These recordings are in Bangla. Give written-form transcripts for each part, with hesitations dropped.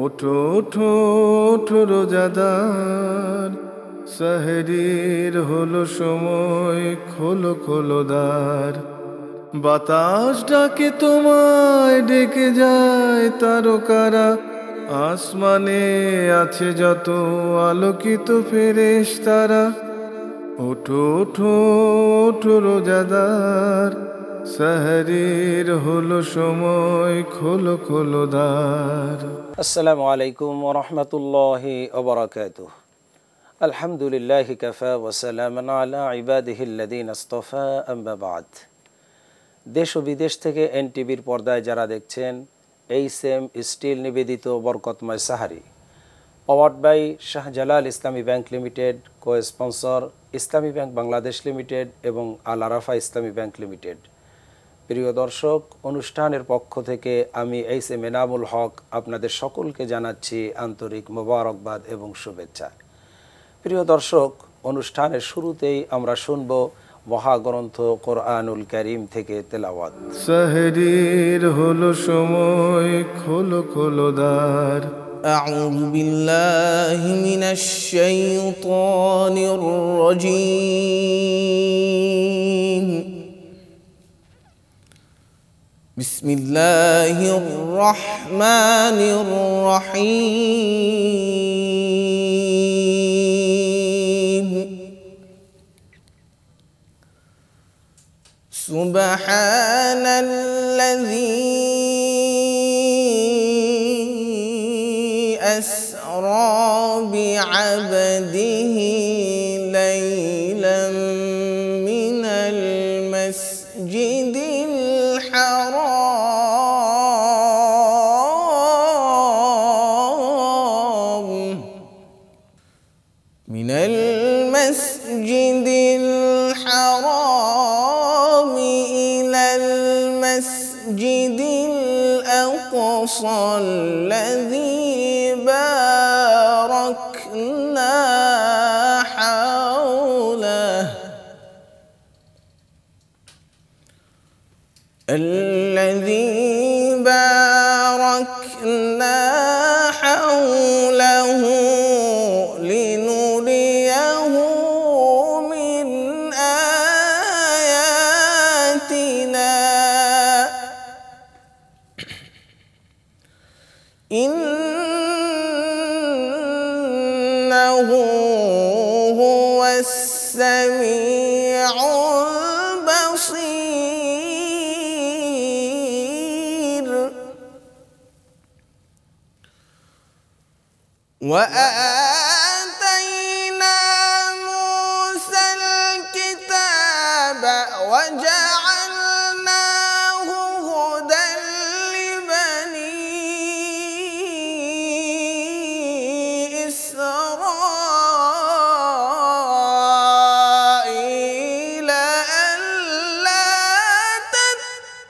ওঠো ওঠো ওঠো রোজাদার, সেহরির হলো সময়, খোলো খোলো দ্বার। বাতাস ডাকে তোমায়, ডেকে যায় তারকারা, আসমানে আছে যত আলোকিত ফেরেশতারা। ওঠো ওঠো ওঠো রোজাদার, সেহরির হলো সময়, খোলো খোলো দ্বার। আসসালামু আলাইকুম ওয়া রাহমাতুল্লাহি ওয়া বারাকাতুহু। আলহামদুলিল্লাহি কাফা ওয়া সালামান আলা ইবাদিহিল্লাযিনা ইসতাফা, আম্মা বা'দ। দেশ ও বিদেশ থেকে এনটিভির পর্দায় যারা দেখছেন, এইচএম স্টিল নিবেদিত বরকতময় sehri, powered by Shahjalal Islami bank limited, co sponsor Islami bank Bangladesh limited এবং আল আরাফা ইসলামী ব্যাংক লিমিটেড। প্রিয় দর্শক, অনুষ্ঠানের পক্ষ থেকে আমি এইচএম এনামুল হক আপনাদের সকলকে জানাচ্ছি আন্তরিক মোবারকবাদ এবং শুভেচ্ছা। প্রিয় দর্শক, অনুষ্ঠানের শুরুতেই আমরা শুনব মহাগ্রন্থ কোরআনুল কারীম থেকে তেলাওয়াত। সেহরির হলো সময়, খোলো খোলো দ্বার। أعوذ بالله من الشيطان الرجيم. بسم الله الرحمن الرحيم. سبحان الذي أسرى بعبده ليلا من المسجد الحرام إلى المسجد الأقصى الذي باركنا حوله لنريه من آياتنا إنه هو السميع البصير. وآتينا موسى الكتاب وجعلناه هدى لبني إسرائيل ألا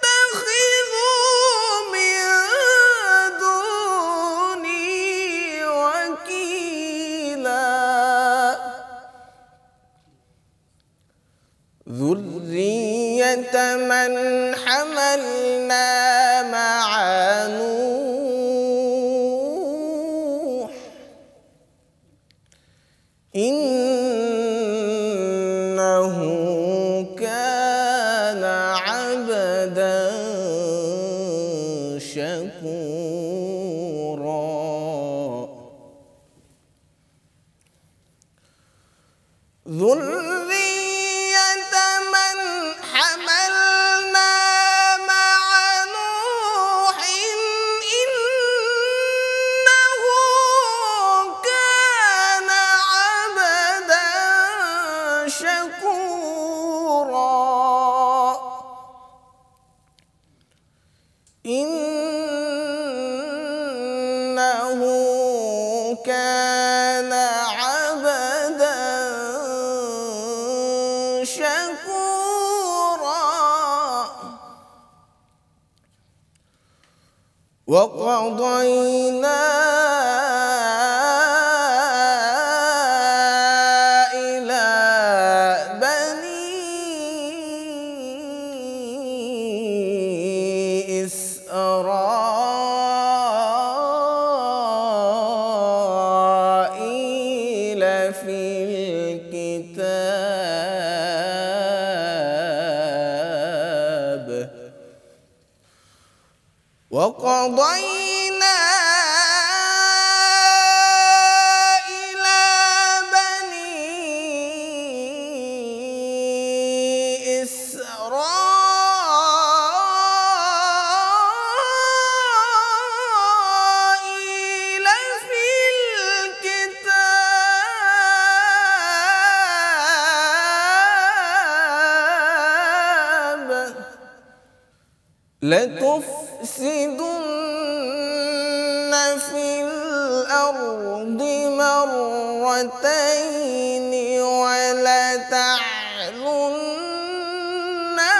تتخذوا من دوني وكيلا. ذرية من حملنا مع نوح إنه كان عبدا شكورا. ذرية من حملنا مع نوح إنه كان عبدا شكورا. إنه كان عبدا شكورا. وقضينا إلى بني إسرائيل في الكتاب وقضينا إلى بني إسرائيل في الكتاب لتفسدن في الأرض مرتين ولتعلن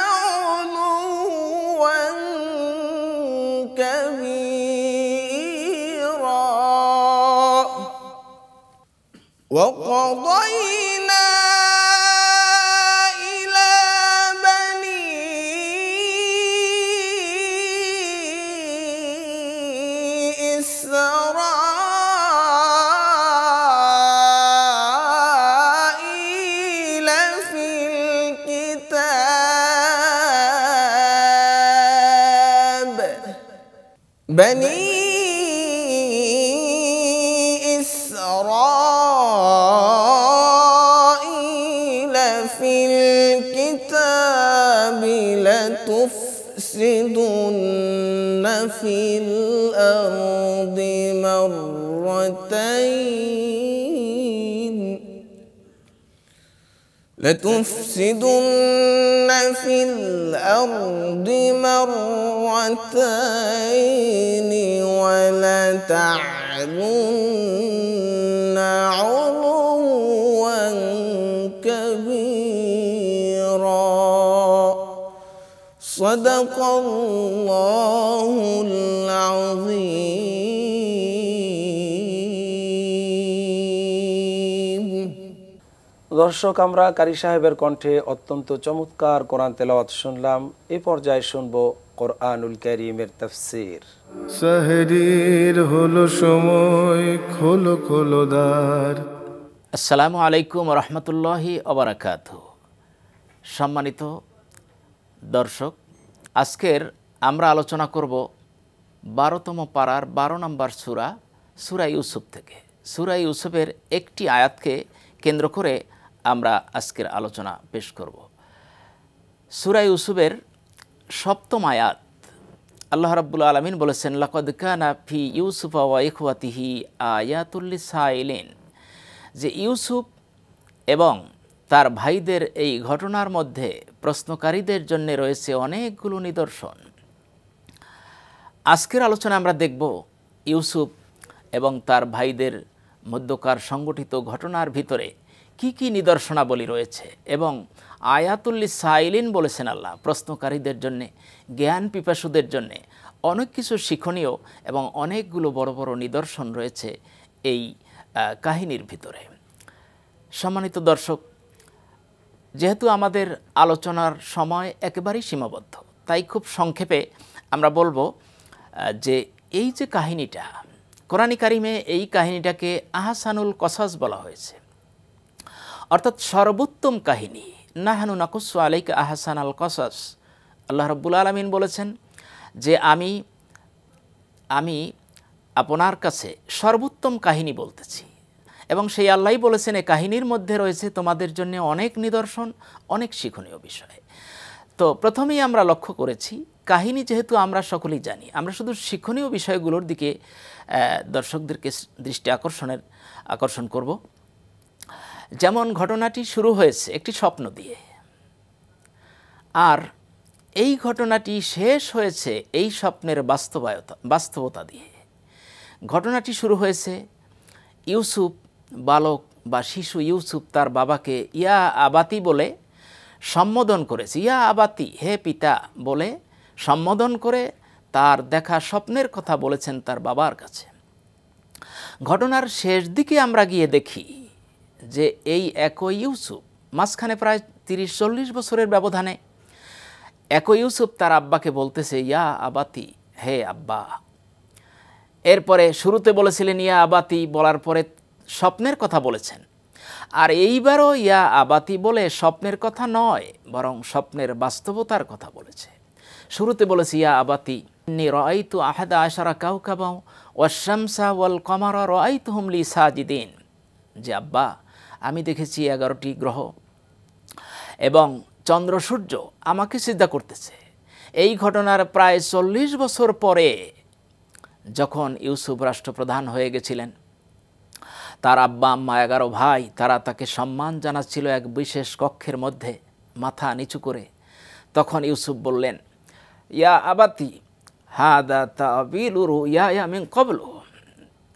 علوا كبيرا وقضينا إلى بني إسرائيل في الكتاب بني إسرائيل في الكتاب لتفسدن في الأرض مرتين لتفسدن في الأرض مرتين ولتعلن علوا كبيرا صدق الله العظيم দর্শক, আমরা কারি সাহেবের কণ্ঠে অত্যন্ত চমৎকার কোরআন তেলাওয়াত শুনলাম। এই পর্যায়ে শুনবো কোরআনুল কারীমের তাফসীর। সাহরির হলো সময়, খোলো খোলো দ্বার। আসসালামু আলাইকুম রহমতুল্লাহি ওবারাকাতুহু। সম্মানিত দর্শক, আজকের আমরা আলোচনা করব 12তম পারার 12 নম্বর সূরা ইউসুফ থেকে। সূরা ইউসুফের একটি আয়াতকে কেন্দ্র করে আমরা আজকের আলোচনা পেশ করব। সূরা ইউসুফের 7ম আয়াত, আল্লাহ রাব্বুল আলামিন বলেছেন, লাকাদ কানা ফি ইউসুফা ওয়া ইখওয়াতিহি আয়াতুল লিসাইলিন, যে ইউসুফ এবং তার ভাইদের এই ঘটনার মধ্যে প্রশ্নকারীদের জন্য রয়েছে অনেকগুলো নিদর্শন। আজকের আলোচনায় আমরা দেখব ইউসুফ এবং তার ভাইদের মধ্যকার সংগঠিত ঘটনার ভিতরে কি কি নিদর্শনাবলী রয়েছে, এবং আয়াতুল লিসাইলিন বলেছেন আল্লাহ, প্রশ্নকারীদের জন্যে, জ্ঞান পিপাসুদের জন্যে অনেক কিছু শিক্ষণীয় এবং অনেকগুলো বড় বড় নিদর্শন রয়েছে এই কাহিনীর ভিতরে। সম্মানিত দর্শক, যেহেতু আমাদের আলোচনার সময় একেবারেই সীমাবদ্ধ, তাই খুব সংক্ষেপে আমরা বলবো যে এই যে কাহিনীটা, কোরআনে কারিমে এই কাহিনীটাকে আহসানুল কসাস বলা হয়েছে, অর্থাৎ সর্বোত্তম কাহিনী। নাহানু নাকুসু আলাইকা আহসানাল কসাস। আল্লাহ রাব্বুল আলামিন বলেছেন যে আমি আপনার কাছে সর্বোত্তম কাহিনী বলতেছি, এবং সেই আল্লাহই বলেছেন এই কাহিনীর মধ্যে রয়েছে তোমাদের জন্য অনেক নিদর্শন, অনেক শিক্ষণীয় বিষয়। তো প্রথমেই আমরা লক্ষ্য করেছি, কাহিনী যেহেতু আমরা সকলেই জানি, আমরা শুধু শিক্ষণীয় বিষয়গুলোর দিকে দর্শকদেরকে দৃষ্টি আকর্ষণ করব। যেমন ঘটনাটি শুরু হয়েছে একটি স্বপ্ন দিয়ে, আর এই ঘটনাটি শেষ হয়েছে এই স্বপ্নের বাস্তবতা দিয়ে। ঘটনাটি শুরু হয়েছে ইউসুফ, বালক বা শিশু ইউসুফ তার বাবাকে ইয়া আবাতি বলে সম্বোধন করেছে। ইয়া আবাতি, হে পিতা বলে সম্বোধন করে তার দেখা স্বপ্নের কথা বলেছেন তার বাবার কাছে। ঘটনার শেষ দিকে আমরা গিয়ে দেখি যে এই একই ইউসুফ, মাঝখানে প্রায় 30-40 বছরের ব্যবধানে একই ইউসুফ তার আব্বাকে বলতেছে ইয়া আবাতি, হে আব্বা। এরপরে শুরুতে বলেছিলেন ইয়া আবাতি, বলার পরে স্বপ্নের কথা বলেছেন। আর এইবারও ইয়া আবাতি বলে স্বপ্নের কথা নয়, বরং স্বপ্নের বাস্তবতার কথা বলেছে। শুরুতে বলেছে ইয়া আবাতি ইন্নী রাআইতু আহাদা আশারা কাওকাবা ওয়াশ-শামসা ওয়াল কমারা রাআইতুহুম লি সাজিদিন, যে আব্বা আমি দেখেছি 11টি গ্রহ এবং চন্দ্র সূর্য আমাকে সিজদা করতেছে। এই ঘটনার প্রায় 40 বছর পরে যখন ইউসুফ রাষ্ট্রপ্রধান হয়ে গেছিলেন, তার আব্বা আম্মা 11 ভাই তারা তাকে সম্মান জানাচ্ছিল এক বিশেষ কক্ষের মধ্যে মাথা নিচু করে। তখন ইউসুফ বললেন ইয়া আবাতি হাদা তাবিলু রুইয়া মিন ক্বাবলু,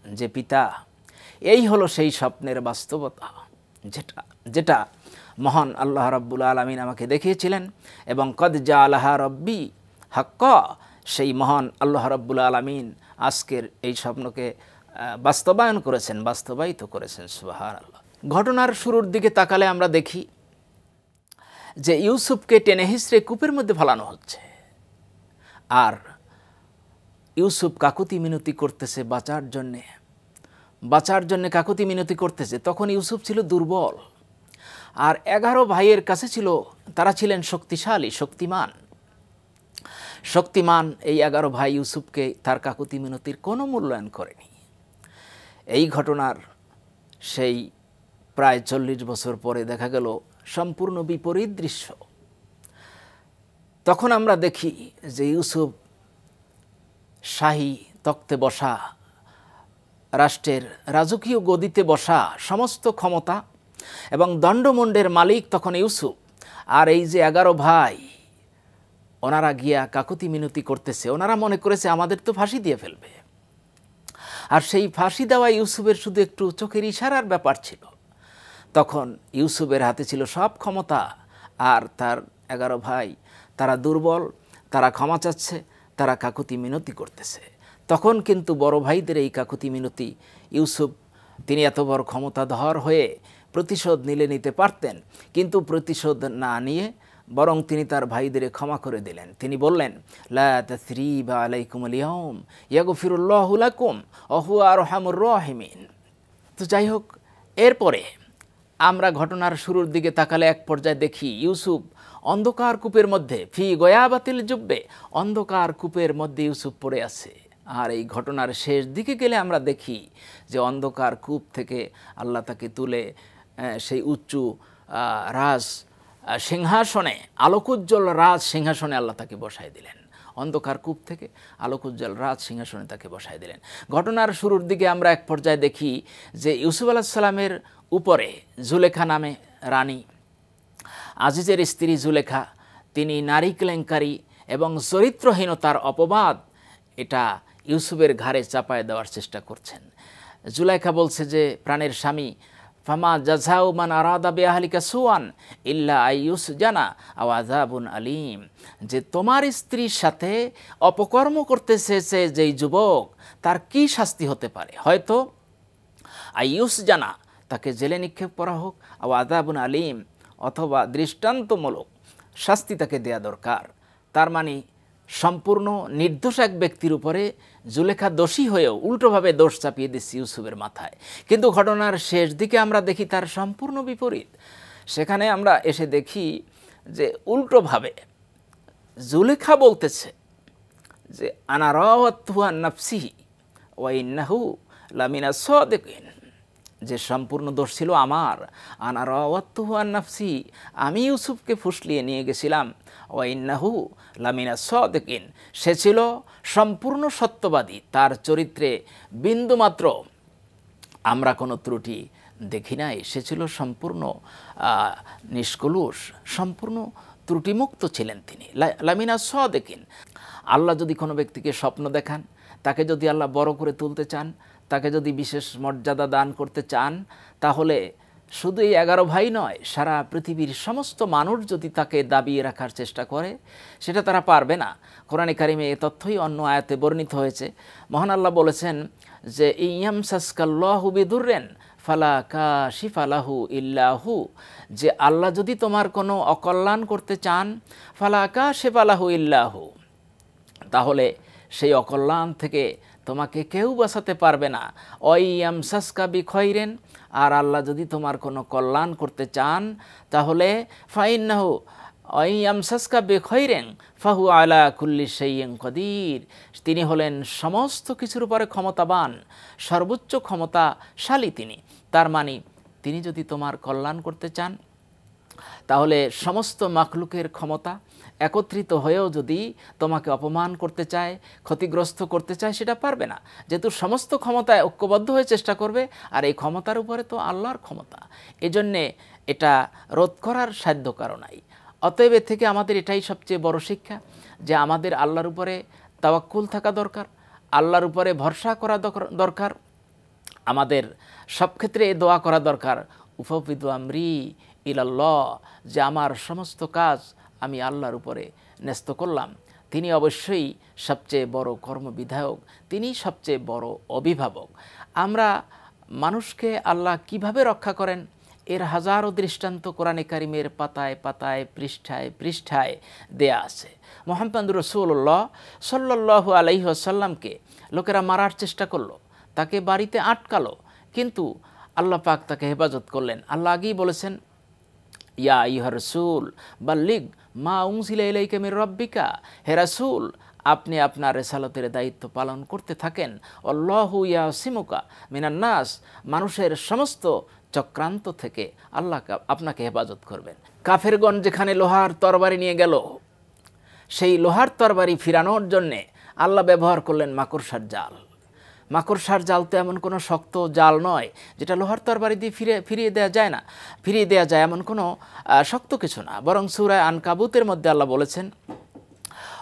যে পিতা এই হলো সেই স্বপ্নের বাস্তবতা যেটা মহান আল্লাহ রাব্বুল আলামিন আমাকে দেখিয়েছিলেন, এবং কদ জাআলাহা রব্বি হাক্কা, সেই মহান আল্লাহ রাব্বুল আলামিন আজকের এই স্বপ্নকে বাস্তবায়িত করেছেন। সুবহানাল্লাহ। ঘটনার শুরুর দিকে তাকালে আমরা দেখি যে ইউসুফকে টেনে হিঁচড়ে কূপের মধ্যে ফেলানো হচ্ছে, আর ইউসুফ কাকুতি মিনতি করতেছে বাঁচার জন্যে কাকুতি মিনতি করতেছে। তখন ইউসুফ ছিল দুর্বল, আর 11 ভাইয়ের কাছে তারা ছিলেন শক্তিশালী, শক্তিমান। এই 11 ভাই ইউসুফকে তার কাকুতি মিনতির কোনো মূল্যায়ন করেনি। এই ঘটনার সেই প্রায় 40 বছর পরে দেখা গেল সম্পূর্ণ বিপরীত দৃশ্য। তখন আমরা দেখি যে ইউসুফ শাহী তক্তে বসা, রাষ্ট্রের রাজকীয় গদিতে বসা, সমস্ত ক্ষমতা এবং দণ্ডমুণ্ডের মালিক তখন ইউসুফ। আর এই যে 11 ভাই, ওনারা গিয়া কাকুতি মিনতি করতেছে। ওনারা মনে করেছে আমাদের তো ফাঁসি দিয়ে ফেলবে, আর সেই ফাঁসি দেওয়া ইউসুফের শুধু একটু চোখের ইশারার ব্যাপার ছিল। তখন ইউসুফের হাতে ছিল সব ক্ষমতা, আর তার 11 ভাই তারা দুর্বল, তারা ক্ষমা চাচ্ছে, তারা কাকুতি মিনতি করতেছে। তখন কিন্তু বড় ভাইদের এই কাকুতি মিনতি ইউসুফ, তিনি এত বড় ক্ষমতাধর হয়ে প্রতিশোধ নিতে পারতেন, কিন্তু প্রতিশোধ না নিয়ে বরং তিনি তার ভাইদের ক্ষমা করে দিলেন। তিনি বললেন লা তাসরিবা আলাইকুমুল ইয়াউম ইয়াগফিরুল্লাহু লাকুম ওয়া হুয়া আরহামুর রাহিমিন। তো যাই হোক, এরপরে আমরা ঘটনার শুরুর দিকে তাকালে এক পর্যায়ে দেখি ইউসুফ অন্ধকার কূপের মধ্যে, ফি গয়াবাতিল জুব্বে, অন্ধকার কূপের মধ্যে ইউসুফ পড়ে আছে। আর এই ঘটনার শেষ দিকে গেলে আমরা দেখি যে অন্ধকার কূপ থেকে আল্লাহ তাকে তুলে সেই উচ্চু রাজ সিংহাসনে, আলোকোজ্জ্বল রাজ সিংহাসনে আল্লাহ তাকে বসায় দিলেন। অন্ধকার কূপ থেকে আলোকোজ্জ্বল রাজ সিংহাসনে তাকে বসায় দিলেন। ঘটনার শুরুর দিকে আমরা এক পর্যায়ে দেখি যে ইউসুফ আলাইহিস সালামের উপরে জুলেখা নামে রানী, আজিজের স্ত্রী জুলেখা, তিনি নারী কেলেঙ্কারি এবং চরিত্রহীনতার অপবাদ এটা ইউসুফের ঘাড়ে চাপায় দেওয়ার চেষ্টা করছেন। জুলেখা বলছে যে প্রাণের স্বামী, ফামা জাযাউ মান আরাদা বিআহলিকা সুআন ইল্লা আইয়ুসজানা আও আযাবুন আলীম, যে তোমার স্ত্রীর সাথে অপকর্ম করতে চেয়েছে যেই যুবক, তার কি শাস্তি হতে পারে? হয়তো আইয়ুসজানা, তাকে জেলে নিক্ষেপ করা হোক, আও আযাবুন আলীম, অথবা দৃষ্টান্তমূলক শাস্তি তাকে দেয়া দরকার। তার মানে সম্পূর্ণ নির্দোষ এক ব্যক্তির উপরে জুলেখা দোষী হয়েও উল্টোভাবে দোষ চাপিয়ে দিচ্ছে ইউসুফের মাথায়। কিন্তু ঘটনার শেষ দিকে আমরা দেখি তার সম্পূর্ণ বিপরীত। সেখানে আমরা এসে দেখি যে উল্টোভাবে জুলেখা বলতেছে যে আনা রাওয়াতুহু আন নাফসিহি ওয়া ইন্নাহু লামিনা সাদিকিন, যে সম্পূর্ণ দোষ ছিল আমার। আনা রাওয়াতুহু আন নাফসি, আমি ইউসুফকে ফুসলিয়ে নিয়ে গেছিলাম। ওয়া ইন্নাহু লামিনা সাদিকিন, সে ছিল সম্পূর্ণ সত্যবাদী, তার চরিত্রে বিন্দুমাত্র আমরা কোনো ত্রুটি দেখি নাই। সে ছিল সম্পূর্ণ নিষ্কলুষ, সম্পূর্ণ ত্রুটিমুক্ত ছিলেন তিনি। লামিনা সাদিকিন। আল্লাহ যদি কোনো ব্যক্তিকে স্বপ্ন দেখান, তাকে যদি আল্লাহ বড় করে তুলতে চান, তাকে যদি বিশেষ মর্যাদা দান করতে চান, তাহলে শুধু এই 11 ভাই নয়, সারা পৃথিবীর সমস্ত মানুষ যদি তাকে দাবিয়ে রাখার চেষ্টা করে, সেটা তারা পারবে না। কোরআনে কারিমে এ তথ্যই অন্য আয়াতে বর্ণিত হয়েছে। মহান আল্লাহ বলেছেন যে ইয়ামসাসকাল্লাহু বিদুররিন ফালা কাশিফা লাহু ইল্লা হু, যে আল্লাহ যদি তোমার কোনো অকল্যাণ করতে চান, ফালা কাশিফা লাহু ইল্লা হু, তাহলে সেই অকল্যাণ থেকে তোমাকে কেউ বাঁচাতে পারবে না। ওয়াইয়ামসাসকা বিখয়রিন, আর আল্লাহ যদি তোমার কোনো কল্যাণ করতে চান তাহলে ফাইন্নাহু ইয়ামসাসকা বিখাইরিন ফাহু আলা কুল্লি শাইইন কাদির, তিনি হলেন সমস্ত কিছুর উপরে ক্ষমতাবান, সর্বোচ্চ ক্ষমতাশালী তিনি। তার মানে তিনি যদি তোমার কল্যাণ করতে চান তাহলে সমস্ত মাখলুকের ক্ষমতা একত্রিত হয়েও যদি তোমাকে অপমান করতে চায়, ক্ষতিগ্রস্ত করতে চায়, সেটা পারবে না, যেহেতু সমস্ত ক্ষমতায় ঐক্যবদ্ধ হয়ে চেষ্টা করবে। আর এই ক্ষমতার উপরে তো আল্লাহর ক্ষমতা, এজন্যে এটা রোধ করার সাধ্য কারো নাই। অতএব এর থেকে আমাদের এটাই সবচেয়ে বড় শিক্ষা যে আমাদের আল্লাহর উপরে তাওয়াক্কুল থাকা দরকার, আল্লাহর উপরে ভরসা করা দরকার, আমাদের সব ক্ষেত্রে দোয়া করা দরকার, উফাউফিদু আমরি ইলাল্লাহ, যে আমার সমস্ত কাজ আমি আল্লাহর উপরে ন্যস্ত করলাম। তিনি অবশ্যই সবচেয়ে বড় কর্মবিধায়ক, তিনি সবচেয়ে বড় অভিভাবক। আমরা মানুষকে আল্লাহ কিভাবে রক্ষা করেন এর হাজারো দৃষ্টান্ত কোরআনে কারিমের পাতায় পাতায় পৃষ্ঠায় পৃষ্ঠায় দেয়া আছে। মুহাম্মদ রাসূলুল্লাহ সাল্লাল্লাহু আলাইহি ওয়াসাল্লামকে লোকেরা মারার চেষ্টা করলো, তাকে বাড়িতে আটকালো, কিন্তু আল্লাহ পাক তাকে হেফাজত করলেন। আল্লাহ আগেই বলেছেন, ইয়া আইয়ুহার রাসূল বাল্লিগ মা উনজিলা ইলাইকা মির রাব্বিকা, হে রাসূল আপনি আপনার রিসালাতের দায়িত্ব পালন করতে থাকেন। আল্লাহু ইয়াসিমুকা মিনান নাস, মানুষের সমস্ত চক্রান্ত থেকে আল্লাহ আপনাকে হেফাজত করবেন। কাফেরগণ যেখানে লোহার তরবারি নিয়ে গেল, সেই লোহার তরবারি ফিরানোর জন্যে আল্লাহ ব্যবহার করলেন মাকড়সার জাল। মাকড়সার জাল তো এমন কোনো শক্ত জাল নয় যেটা লোহার তরবারি দিয়ে ফিরিয়ে দেওয়া যায় না, ফিরিয়ে দেওয়া যায় এমন কোনো শক্ত কিছু না। বরং সূরা আনকাবুতের মধ্যে আল্লাহ বলেছেন,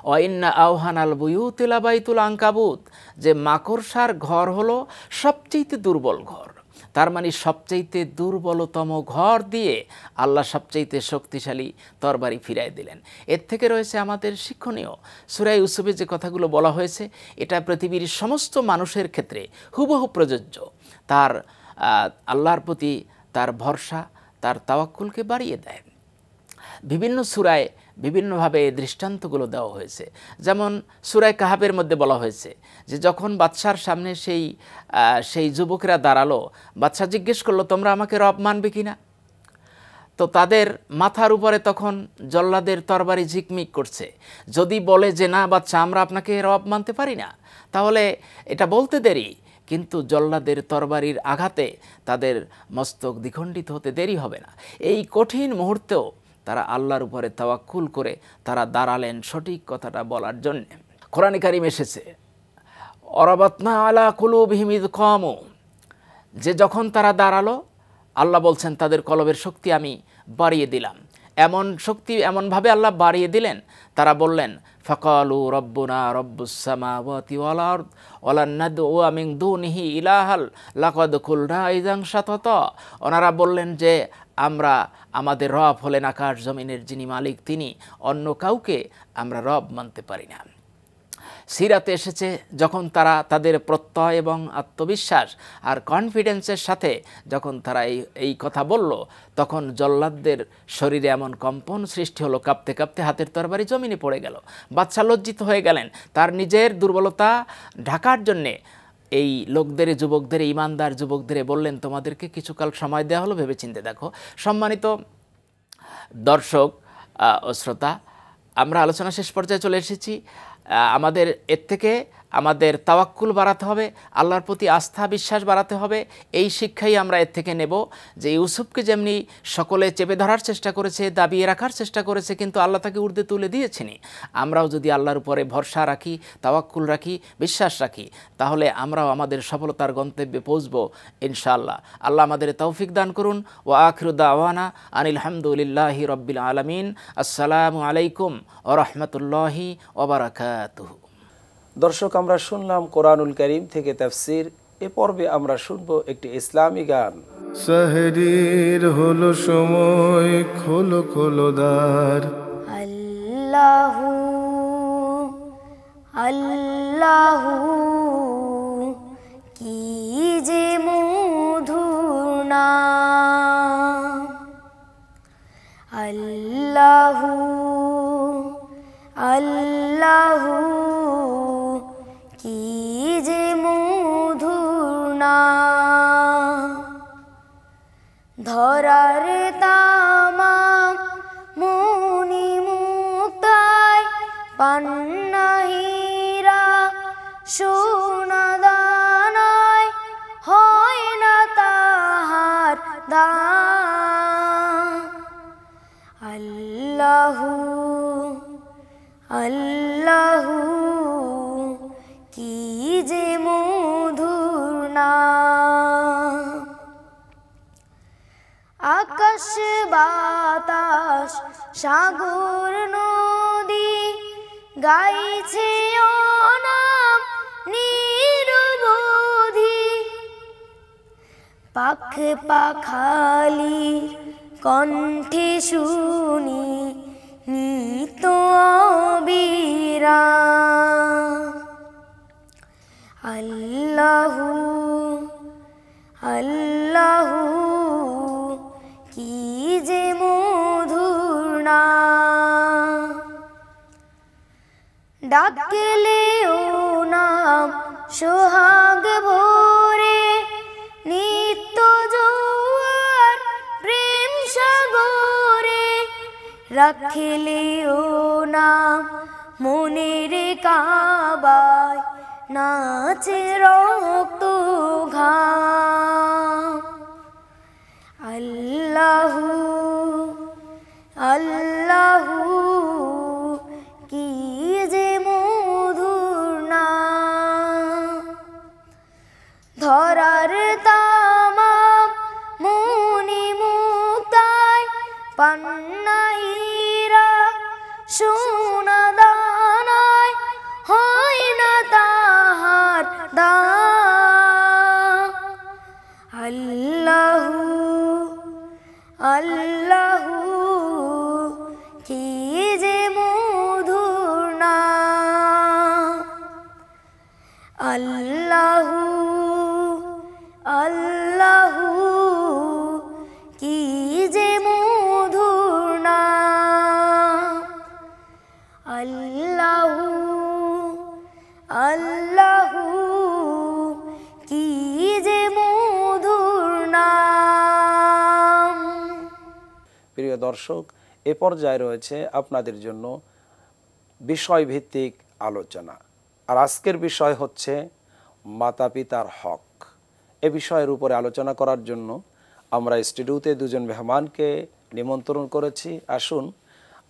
ওয়াইন্না আওহানাল বুয়ুতি লাবাইতুল আনকাবুত, যে মাকড়সার ঘর হলো সবচেয়ে দুর্বল ঘর। তার মানে সবচাইতে দুর্বলতম ঘর দিয়ে আল্লাহ সবচাইতে শক্তিশালী তরবারি ফিরাই দিলেন। এর থেকে রয়েছে আমাদের শিক্ষণীয়। সূরা ইউসুফে যে কথাগুলো বলা হয়েছে এটা পৃথিবীর সমস্ত মানুষের ক্ষেত্রে হুবহু প্রযোজ্য। তার আল্লাহর প্রতি তার ভরসা, তার তাওয়াক্কুলকে বাড়িয়ে দেয়। বিভিন্ন সূরায় বিভিন্নভাবে দৃষ্টান্তগুলো দেওয়া হয়েছে। যেমন সূরা কাহাবের মধ্যে বলা হয়েছে যে যখন বাদশার সামনে সেই যুবকেরা দাঁড়ালো, বাদশা জিজ্ঞেস করলো, তোমরা আমাকে রব মানবে কিনা? তো তাদের মাথার উপরে তখন জল্লাদের তরবারি ঝিকমিক করছে। যদি বলে যে না বাদশা আমরা আপনাকে রব মানতে পারি না, তাহলে এটা বলতে দেরি, কিন্তু জল্লাদের তরবারির আঘাতে তাদের মস্তক দ্বিখণ্ডিত হতে দেরি হবে না। এই কঠিন মুহূর্তেও তারা আল্লাহর উপরে তাওয়াক্কুল করে তারা দাঁড়ালেন সঠিক কথাটা বলার জন্য। কোরআনে কারিম এসেছে, অরাবাতনা আলা কুলুবিহিম ইয কামু, যে যখন তারা দাঁড়ালো আল্লাহ বলছেন তাদের কলবের শক্তি আমি বাড়িয়ে দিলাম। এমন শক্তি এমনভাবে আল্লাহ বাড়িয়ে দিলেন, তারা বললেন ফাকালু রব্বুনা রব্বুস সামাওয়াতি ওয়াল আরদ ওয়ালান নাদউ মিন দুনিহি ইলাহাল লাকাদ কুলনা ইযান শাতাতা। ওনারা বললেন যে আমাদের রব হলেন আকাশ জমিনের যিনি মালিক, তিনি, অন্য কাউকে আমরা রব মানতে পারি না। সিরাতে এসেছে যখন তারা তাদের প্রত্যয় এবং আত্মবিশ্বাস আর কনফিডেন্সের সাথে যখন তারা এই কথা বলল, তখন জল্লাদদের শরীরে এমন কম্পন সৃষ্টি হলো, কাঁপতে কাঁপতে হাতের তরবারি জমিনে পড়ে গেল। বাদশা লজ্জিত হয়ে গেলেন। তার নিজের দুর্বলতা ঢাকার জন্যে এই লোকদের, যুবকদের, ইমানদার যুবকদের বললেন, তোমাদেরকে কিছুকাল সময় দেওয়া হলো, ভেবেচিন্তে দেখো। সম্মানিত দর্শক ও শ্রোতা, আমরা আলোচনা শেষ পর্যায়ে চলে এসেছি। আমাদের এর থেকে আমাদের তাওয়াক্কুল বাড়াতে হবে, আল্লাহর প্রতি আস্থা বিশ্বাস বাড়াতে হবে। এই শিক্ষাই আমরা এর থেকে নেব যে ইউসুফকে যেমনি সকলে চেপে ধরার চেষ্টা করেছে, দাবিয়ে রাখার চেষ্টা করেছে, কিন্তু আল্লাহ তাকে ঊর্ধ্বে তুলে দিয়েছেন। আমরাও যদি আল্লাহর উপরে ভরসা রাখি, তাওয়াক্কুল রাখি, বিশ্বাস রাখি, তাহলে আমরাও আমাদের সফলতার গন্তব্যে পৌঁছব ইনশাআল্লাহ। আল্লাহ আমাদের তৌফিক দান করুন। ওয়া আখিরু দাওয়ানা আনিল হামদুলিল্লাহি রাব্বিল আলামিন। আসসালামু আলাইকুম ওয়া রাহমাতুল্লাহি ওয়া বারাকাতুহু। দর্শক, আমরা শুনলাম কোরআনুল কারীম থেকে তাফসীর। এ পর্বে আমরা শুনবো একটি ইসলামী গান। সাহরির হলো সময়, খোলো খোলো দ্বার। আল্লাহু আল্লাহু কি যে মধুর নাম, আল্লাহু আল্লাহু কি যে মধুর নাম। ধরার তামাম মনি মুক্তায় পান্না হীরা সোনা দানায় হয় না তাহার দাম। আল্লাহু আল্লাহু কি যে মধুর নাম। আকাশ বাতাস সাগর নদী গাইছে অনাম নিরবধি। পাখ পাখালির কণ্ঠে শুনি নিত অবিরাম। আল্লাহু আল্লাহু কি যে মধুর নাম। ডাকলে ও নাম সোহাগ ভোরে নিত্য জোয়ার প্রেম সাগরে। রাখলে ও নাম মনের কাবায় নাচে রক্ত ঘাম। আল্লাহু আল্লাহু কি যে মধুর নাম। ধরার তামাম মনি মুক্তায় পান্না হীরা সোনা দানায় হয় না তাহার দাম। আল্লাহু আল্লাহু কি যে মধুর নাম। আল্লাহু আল্লাহু কি যে মধুর নাম। আল্লাহু আল্লাহু কি যে মধুর নাম। প্রিয় দর্শক, এ পর্যায়ে রয়েছে আপনাদের জন্য বিষয়ভিত্তিক আলোচনা। আর আজকের বিষয় হচ্ছে মাতা পিতার হক। এ বিষয়ের উপরে আলোচনা করার জন্য আমরা স্টুডিওতে দুজন মেহমানকে নিমন্ত্রণ করেছি। আসুন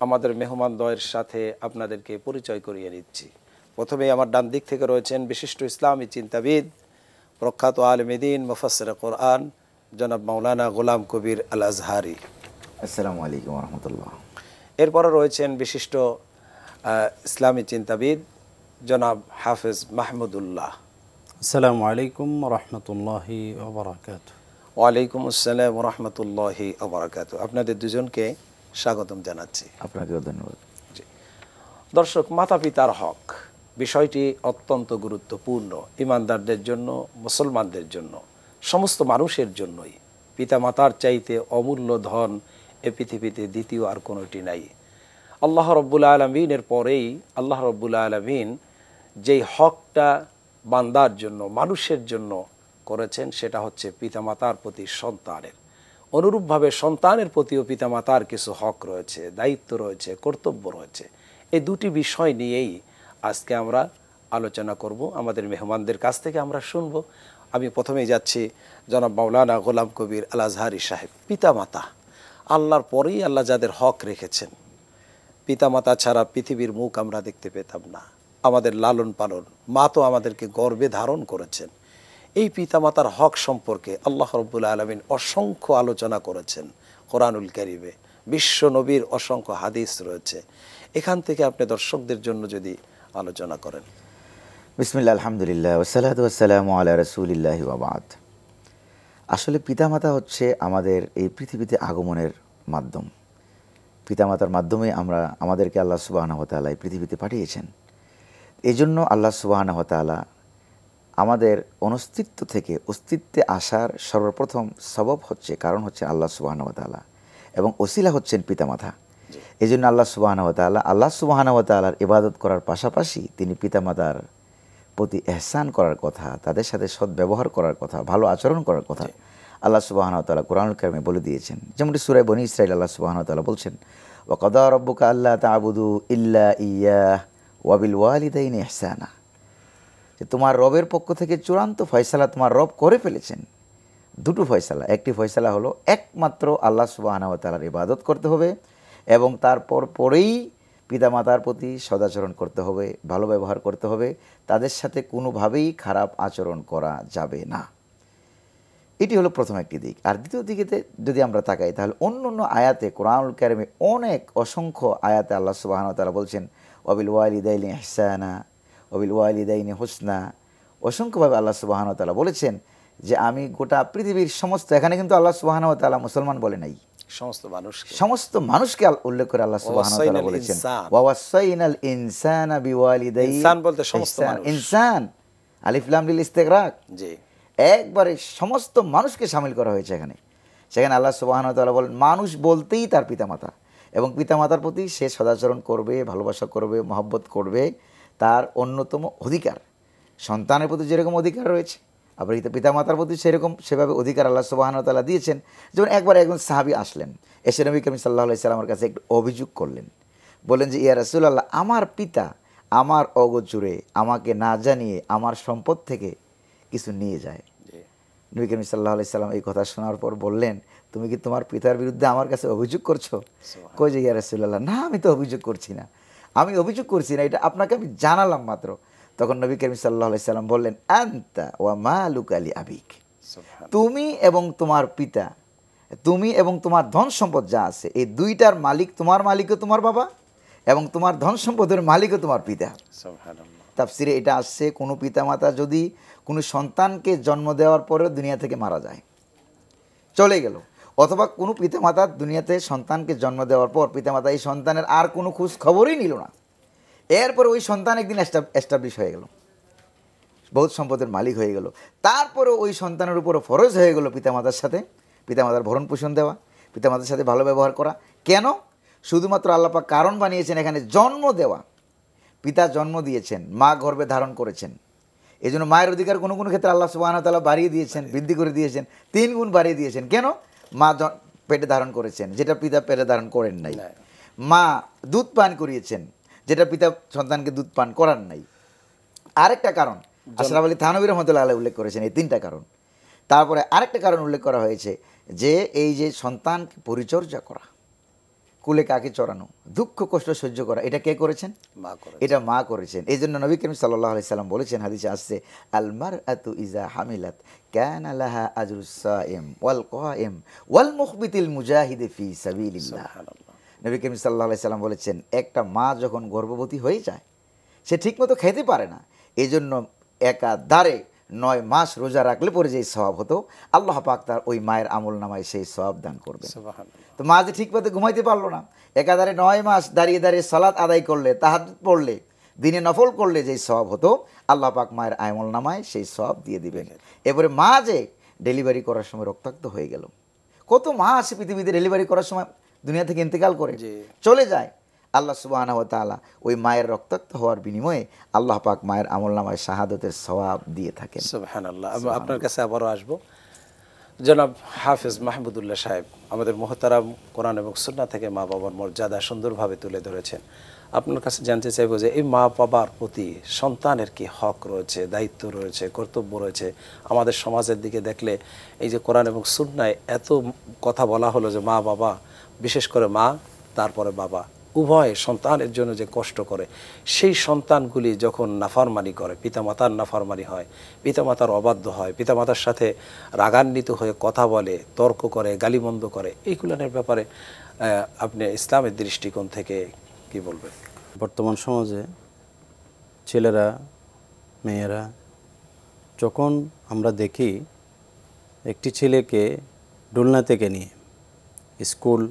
আমাদের মেহমানদ্বয়ের সাথে আপনাদেরকে পরিচয় করিয়ে নিচ্ছি। প্রথমে আমার ডান দিক থেকে রয়েছেন বিশিষ্ট ইসলামী চিন্তাবিদ, প্রখ্যাত আলেমে দ্বীন, মুফাসসিরে কোরআন জনাব মাওলানা গোলাম কবির আল আজহারি। আসসালামু আলাইকুম ওয়া রাহমাতুল্লাহ। এরপরে রয়েছেন বিশিষ্ট ইসলামী চিন্তাবিদ জনাব হাফেজ মাহমুদুল্লাহ। আসসালামু আলাইকুম রহমতুল্লাহি ওয়া বারাকাতুহু। ওয়ালাইকুম আসসালাম ওয়া রাহমাতুল্লাহি ওয়া বারাকাতুহু। আপনাদের দুজনকে স্বাগতম জানাচ্ছি। আপনাকেও ধন্যবাদ। দর্শক, মাতা পিতার হক বিষয়টি অত্যন্ত গুরুত্বপূর্ণ। ইমানদারদের জন্য, মুসলমানদের জন্য, সমস্ত মানুষের জন্যই। পিতা মাতার চাইতে অমূল্য ধন এ পৃথিবীতে দ্বিতীয় আর কোনোটি নাই। আল্লাহ রব্বুল আলামিনের পরেই আল্লাহ রব্বুল আলামিন যেই হকটা বান্দার জন্য, মানুষের জন্য করেছেন, সেটা হচ্ছে পিতামাতার প্রতি সন্তানের। অনুরূপভাবে সন্তানের প্রতিও পিতামাতার কিছু হক রয়েছে, দায়িত্ব রয়েছে, কর্তব্য রয়েছে। এই দুটি বিষয় নিয়েই আজকে আমরা আলোচনা করব। আমাদের মেহমানদের কাছ থেকে আমরা শুনব। আমি প্রথমেই যাচ্ছি জনাব মাওলানা গোলাম কবির আল আজহারি সাহেব। পিতামাতা আল্লাহর পরেই আল্লাহ যাদের হক রেখেছেন, পিতামাতা ছাড়া পৃথিবীর মুখ আমরা দেখতে পেতাম না। আমাদের লালন পালন, মা তো আমাদেরকে গর্ভে ধারণ করেছেন। এই পিতামাতার হক সম্পর্কে আল্লাহ রব্বুল আলামিন অসংখ্য আলোচনা করেছেন কোরআনুল কারীমে। বিশ্ব নবীর অসংখ্য হাদিস রয়েছে। এখান থেকে আপনি দর্শকদের জন্য যদি আলোচনা করেন। বিসমিল্লাহ, আলহামদুলিল্লাহ, ওয়াসসালাতু ওয়াসসালামু আলা রাসূলিল্লাহি ওয়া বাদ। আসলে পিতামাতা হচ্ছে আমাদের এই পৃথিবীতে আগমনের মাধ্যম। পিতামাতার মাধ্যমে আমাদেরকে আল্লাহ সুবহানাহু ওয়া তাআলা এই পৃথিবীতে পাঠিয়েছেন। এজন্য আল্লাহ সুবহানাহু ওয়া তাআলা আমাদের অনস্তিত্ব থেকে অস্তিত্বে আসার সর্বপ্রথম সবব হচ্ছে, কারণ হচ্ছে আল্লাহ সুবহানাহু ওয়া তাআলা, এবং ওসিলা হচ্ছেন পিতামাতা। এই জন্য আল্লাহ সুবহানাহু ওয়া তাআলার ইবাদত করার পাশাপাশি তিনি পিতামাতার প্রতি এহসান করার কথা, তাদের সাথে সদ্ব্যবহার করার কথা, ভালো আচরণ করার কথা আল্লাহ সুবহানাহু ওয়া তাআলা কোরআনুল কারিমে বলে দিয়েছেন। যেমনটি সূরা বনী ইসরাঈল আল্লাহ সুবহানাহু ওয়া তাআলা বলছেন, ওয়া কাদা রাব্বুকা আল্লা তা'বুদু ইল্লা ইয়্যাহ ওয়া বিল ওয়ালিদাইনি ইহসানা, যে তোমার রবের পক্ষ থেকে চূড়ান্ত ফয়সালা তোমার রব করে ফেলেছেন। দুটো ফয়সালা, একটি ফয়সালা হলো একমাত্র আল্লাহ সুবহানাহু ওয়া তাআলার ইবাদত করতে হবে এবং তারপর পরেই পিতামাতার প্রতি সদাচরণ করতে হবে, ভালো ব্যবহার করতে হবে, তাদের সাথে কোনোভাবেই খারাপ আচরণ করা যাবে না। এটি হলো প্রথম একটি দিক। আর দ্বিতীয় দিকেতে যদি আমরা তাকাই তাহলে অন্য অন্য আয়াতে কোরআনুল কারিমে অনেক অসংখ্য আয়াতে আল্লাহ সুবহানাহু ওয়া তাআলা বলছেন ওয়াবিল ওয়ালিদাইনি ইহসানা ওয়াবিল ওয়ালিদাইনি হুসনা। অসংখ্যভাবে আল্লাহ সুবহানাহু ওয়া তাআলা বলেছেন যে আমি গোটা পৃথিবীর সমস্ত, এখানে কিন্তু আল্লাহ সুবহানাহু ওয়া তাআলা মুসলমান বলে নাই, সমস্ত মানুষকে উল্লেখ করে আল্লাহ সুবহানাহু ওয়া তাআলা বলেছেন ওয়া ওয়াসাইনাল ইনসানা বিওয়ালিদাইহি, ইনসান বলতে সমস্ত মানুষ, ইনসান আলিফ লাম লিল ইস্তিগরাক, জি একবারে সমস্ত মানুষকে শামিল করা হয়েছে এখানে। সেখানে আল্লাহ সুবহানাহু ওয়া তাআলা বলেন মানুষ বলতেই তার পিতামাতা, এবং পিতামাতার প্রতি সে সদাচরণ করবে, ভালোবাসা করবে, মহব্বত করবে, তার অন্যতম অধিকার। সন্তানের প্রতি যেরকম অধিকার রয়েছে আবার পিতামাতার প্রতি সেভাবে অধিকার আল্লাহ সুবহানাহু ওয়া তাআলা দিয়েছেন। যেমন একবার একজন সাহাবী আসলেন, এসে নবী করিম সাল্লাল্লাহু আলাইহি সাল্লামের কাছে একটু অভিযোগ করলেন, বললেন যে ইয়া রাসূলুল্লাহ, আমার পিতা আমার অগোচরে আমাকে না জানিয়ে আমার সম্পদ থেকে কিছু নিয়ে যায়। নবী করিম সাল্লাল্লাহু আলাইহি সাল্লাম এই কথা শোনার পর বললেন, তুমি কি তোমার পিতার বিরুদ্ধে আমার কাছে অভিযোগ করছো? কই যে ইয়া রাসূলুল্লাহ, না আমি তো অভিযোগ করছি না, আমি অভিযোগ করছি না, এটা আপনাকে আমি জানালাম মাত্র। তখন নবী করিম সাল্লাল্লাহু আলাইহি সাল্লাম বললেন আনতা ওয়া মালুকা লি আবিক, তুমি এবং তোমার পিতা, তুমি এবং তোমার ধন সম্পদ যা আছে এই দুইটার মালিক, তোমার মালিকও তোমার বাবা এবং তোমার ধন সম্পদের মালিকও তোমার পিতা। তাফসিরে এটা আসছে কোনো পিতামাতা যদি কোনো সন্তানকে জন্ম দেওয়ার পরেও দুনিয়া থেকে মারা যায়, চলে গেল, অথবা কোনো পিতামাতা দুনিয়াতে সন্তানকে জন্ম দেওয়ার পর পিতামাতা এই সন্তানের আর কোনো খোঁজ খবরই নিল না, এরপরে ওই সন্তান একদিন এস্টাবলিশ হয়ে গেল, বহুত সম্পদের মালিক হয়ে গেল, তারপরে ওই সন্তানের উপরও ফরজ হয়ে গেল পিতামাতার সাথে, পিতামাতার ভরণ পোষণ দেওয়া, পিতামাতার সাথে ভালো ব্যবহার করা। কেন? শুধুমাত্র আল্লাহ পাক কারণ বানিয়েছেন এখানে জন্ম দেওয়া। পিতা জন্ম দিয়েছেন, মা গর্ভে ধারণ করেছেন, এই জন্য মায়ের অধিকার কোনো কোনো ক্ষেত্রে আল্লাহ সুবহানাহু ওয়া তাআলা বাড়িয়ে দিয়েছেন, বৃদ্ধি করে দিয়েছেন, 3 গুণ বাড়িয়ে দিয়েছেন। কেন? মা পেটে ধারণ করেছেন, যেটা পিতা পেটে ধারণ করেন নাই। মা দুধ পান করিয়েছেন, যেটা পিতা সন্তানকে দুধ পান করান নাই। আরেকটা কারণ আশরাফ আলী থানভী রাহমাতুল্লাহ আলাইহি উল্লেখ করেছেন, এই 3টা কারণ। তারপরে আরেকটা কারণ উল্লেখ করা হয়েছে যে এই যে সন্তানকে পরিচর্যা করা, কুলে কাকে চড়ানো, দুঃখ কষ্ট সহ্য করা, এটা কে করেছেন? মা করেছেন, এটা মা করেছেন। এই জন্য নবী করিম সাল্লাল্লাহু আলাইহি সাল্লাম বলেছেন, হাদিসে আসছে আল মারআতু ইজা হামিলাত কানা লাহা আজরুস সাইম ওয়াল কাইম ওয়াল মুখবিতিল মুজাহিদ ফি সাবিলিল্লাহ। নবী করিম সাল্লাল্লাহু আলাইহি সাল্লাম বলেছেন একটা মা যখন গর্ভবতী হয়ে যায় সে ঠিকমতো খেতে পারে না, এই জন্য একাধারে 9 মাস রোজা রাখলে পরে যেই সওয়াব হতো আল্লাহ পাক তার ওই মায়ের আমল নামায় সেই সওয়াব দান করবেন। তো মা যে ঠিক মতো ঘুমাইতে পারলো না, একাধারে 9 মাস দাঁড়িয়ে দাঁড়িয়ে সালাত আদায় করলে, তাহাজ্জুদ পড়লে, দিনে নফল করলে যেই সওয়াব হতো আল্লাহ পাক মায়ের আমল নামায় সেই সওয়াব দিয়ে দিবেন। এবারে মা যে ডেলিভারি করার সময় রক্তাক্ত হয়ে গেল, কত মা আছে পৃথিবীতে ডেলিভারি করার সময় দুনিয়া থেকে ইন্তেকাল করে চলে যায়, আল্লাহ সুবহানাহু ওয়া তাআলা ওই মায়ের রক্তাক্ত হওয়ার বিনিময়ে আল্লাহ পাক মায়ের আমলনামায় শাহাদাতের সওয়াব দিয়ে থাকেন। সুবহানাল্লাহ। আপনার কাছে আবারও আসবো জনাব হাফেজ মাহমুদুল্লাহ সাহেব, আমাদের মুহতারাম কোরআন এবং সুন্নাহ থেকে মা বাবার মর্যাদা সুন্দরভাবে তুলে ধরেছেন। আপনার কাছে জানতে চাইবো যে এই মা বাবার প্রতি সন্তানের কি হক রয়েছে, দায়িত্ব রয়েছে, কর্তব্য রয়েছে? আমাদের সমাজের দিকে দেখলে এই যে কোরআন এবং সুন্নায় এত কথা বলা হলো যে মা বাবা, বিশেষ করে মা তারপরে বাবা, উভয় সন্তানের জন্য যে কষ্ট করে, সেই সন্তানগুলি যখন নাফরমানি করে, পিতামাতার নাফরমানি হয়, পিতামাতার অবাধ্য হয়, পিতামাতার সাথে রাগান্বিত হয়ে কথা বলে, তর্ক করে, গালিমন্দ করে, এইগুলোর ব্যাপারে আপনি ইসলামের দৃষ্টিকোণ থেকে কি বলবেন? বর্তমান সমাজে ছেলেরা মেয়েরা যখন আমরা দেখি একটি ছেলেকে ডুলনা থেকে নিয়ে স্কুল